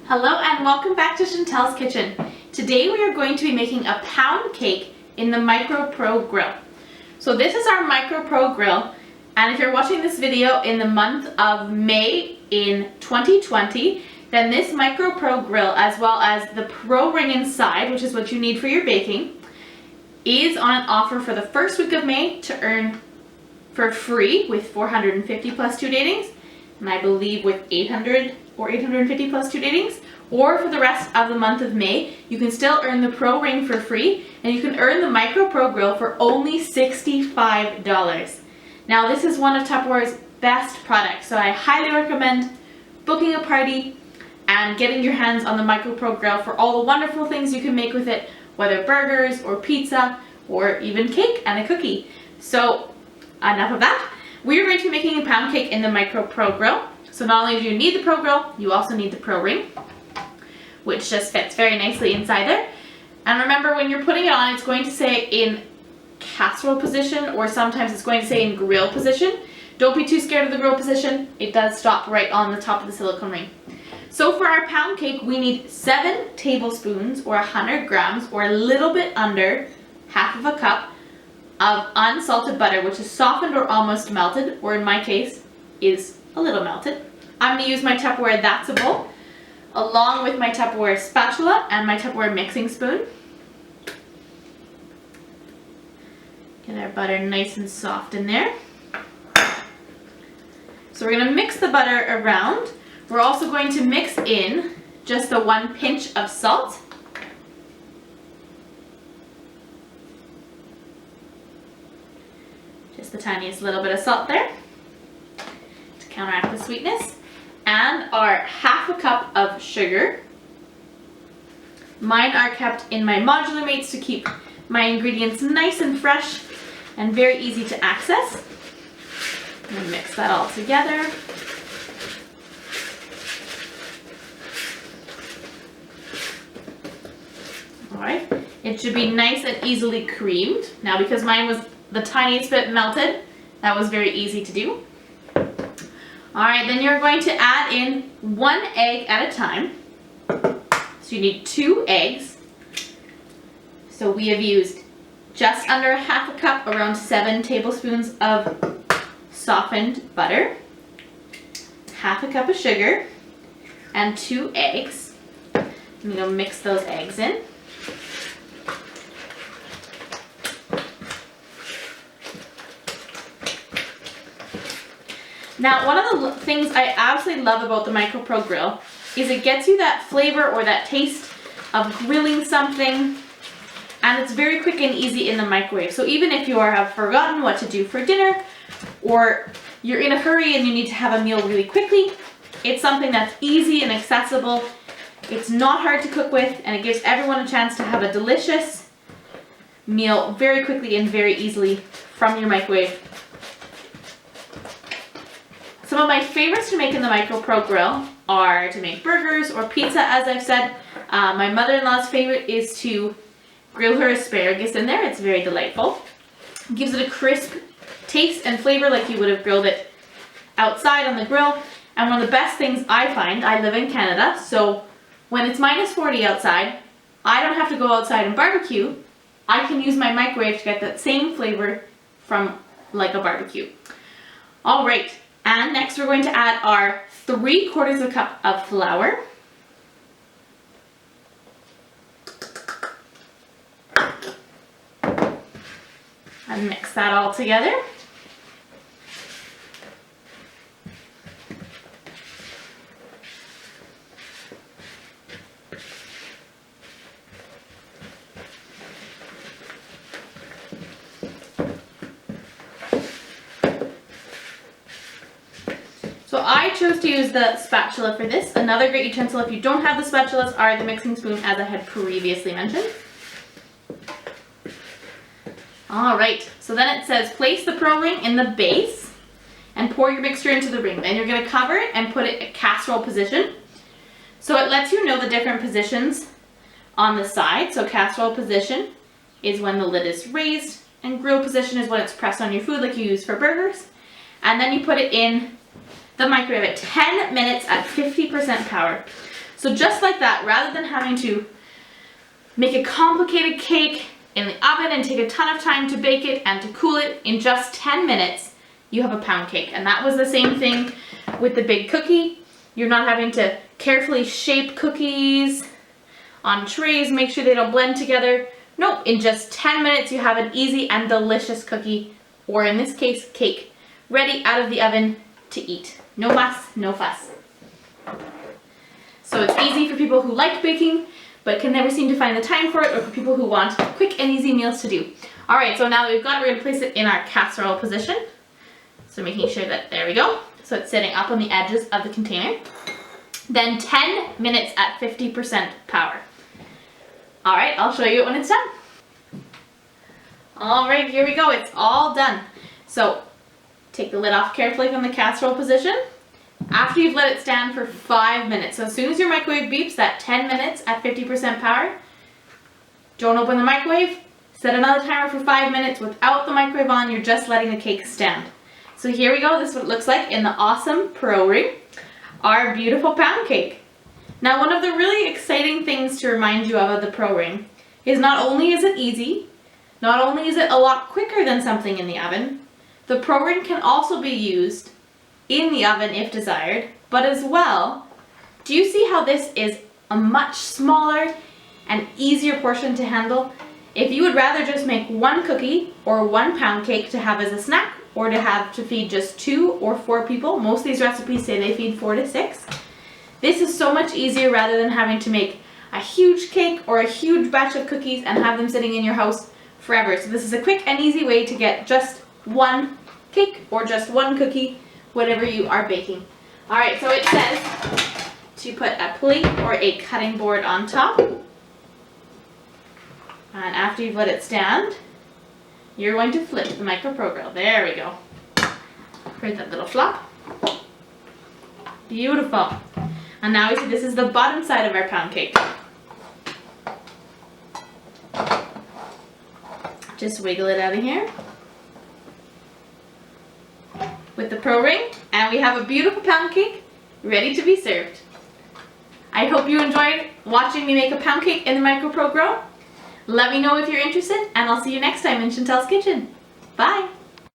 Hello and welcome back to Chantel's Kitchen. Today we are going to be making a pound cake in the Micro Pro grill. So this is our Micro Pro grill, and if you're watching this video in the month of May in 2020, then this Micro Pro grill, as well as the Pro ring inside, which is what you need for your baking, is on an offer for the first week of May to earn for free with 450 plus 2 datings, and I believe with 800 or 850 plus 2 datings, or for the rest of the month of May, you can still earn the Pro ring for free, and you can earn the Micro Pro grill for only $65. Now this is one of Tupperware's best products, so I highly recommend booking a party and getting your hands on the Micro Pro grill for all the wonderful things you can make with it, whether burgers or pizza or even cake and a cookie. So enough of that. We are going to be making a pound cake in the Micro Pro grill. So not only do you need the Pro grill, you also need the Pro ring, which just fits very nicely inside there. And remember, when you're putting it on, it's going to say in casserole position, or sometimes it's going to say in grill position. Don't be too scared of the grill position. It does stop right on the top of the silicone ring. So for our pound cake, we need 7 tablespoons or 100 grams or a little bit under half of a cup of unsalted butter, which is softened or almost melted, or in my case is a little melted. I'm going to use my Tupperware That's a Bowl along with my Tupperware spatula and my Tupperware mixing spoon. Get our butter nice and soft in there. So we're going to mix the butter around. We're also going to mix in just the 1 pinch of salt. Just the tiniest little bit of salt there to counteract the sweetness. And our half a cup of sugar. Mine are kept in my modular mates to keep my ingredients nice and fresh and very easy to access. I'm going to mix that all together. Alright, it should be nice and easily creamed. Now because mine was the tiniest bit melted, that was very easy to do. Alright, then you're going to add in 1 egg at a time. So you need 2 eggs. So we have used just under half a cup, around 7 tablespoons of softened butter, half a cup of sugar, and 2 eggs. I'm going to mix those eggs in. Now, one of the things I absolutely love about the Micro Pro grill is it gets you that flavor or that taste of grilling something, and it's very quick and easy in the microwave. So even if you have forgotten what to do for dinner, or you're in a hurry and you need to have a meal really quickly, it's something that's easy and accessible. It's not hard to cook with, and it gives everyone a chance to have a delicious meal very quickly and very easily from your microwave. Some of my favorites to make in the Micro Pro grill are to make burgers or pizza, as I've said. My mother-in-law's favorite is to grill her asparagus in there. It's very delightful. It gives it a crisp taste and flavor like you would have grilled it outside on the grill. And one of the best things I find, I live in Canada, so when it's minus 40 outside, I don't have to go outside and barbecue. I can use my microwave to get that same flavor from like a barbecue. All right. And next we're going to add our 3/4 cup of flour. And mix that all together. So I chose to use the spatula for this. Another great utensil if you don't have the spatulas are the mixing spoon, as I had previously mentioned. Alright, so then it says place the Pro ring in the base and pour your mixture into the ring. Then you're going to cover it and put it in casserole position. So it lets you know the different positions on the side. So casserole position is when the lid is raised, and grill position is when it's pressed on your food like you use for burgers. And then you put it in the microwave at 10 minutes at 50% power. So just like that, rather than having to make a complicated cake in the oven and take a ton of time to bake it and to cool it, in just 10 minutes, you have a pound cake. And that was the same thing with the big cookie. You're not having to carefully shape cookies on trays, make sure they don't blend together. Nope, in just 10 minutes you have an easy and delicious cookie, or in this case, cake, ready out of the oven to eat. No muss, no fuss. So it's easy for people who like baking, but can never seem to find the time for it, or for people who want quick and easy meals to do. All right, so now that we've got it, we're gonna place it in our casserole position. So making sure that, there we go. So it's sitting up on the edges of the container. Then 10 minutes at 50% power. All right, I'll show you it when it's done. All right, here we go, it's all done. So take the lid off carefully from the casserole position. After you've let it stand for 5 minutes, so as soon as your microwave beeps, that 10 minutes at 50% power, don't open the microwave, set another timer for 5 minutes without the microwave on, you're just letting the cake stand. So here we go, this is what it looks like in the awesome Pro Ring, our beautiful pound cake. Now, one of the really exciting things to remind you of the Pro Ring is not only is it easy, not only is it a lot quicker than something in the oven, the Pro Ring can also be used in the oven if desired, but as well, do you see how this is a much smaller and easier portion to handle? If you would rather just make one cookie or one pound cake to have as a snack, or to have to feed just 2 or 4 people, most of these recipes say they feed 4 to 6. This is so much easier rather than having to make a huge cake or a huge batch of cookies and have them sitting in your house forever. So this is a quick and easy way to get just one cake or just one cookie, whatever you are baking. All right, so it says to put a plate or a cutting board on top. And after you've let it stand, you're going to flip the Micro Pro Grill. There we go. Heard that little flop. Beautiful. And now we see this is the bottom side of our pound cake. Just wiggle it out of here with the Pro Ring, and we have a beautiful pound cake ready to be served. I hope you enjoyed watching me make a pound cake in the Micro Pro Grill. Let me know if you're interested, and I'll see you next time in Chantel's Kitchen. Bye!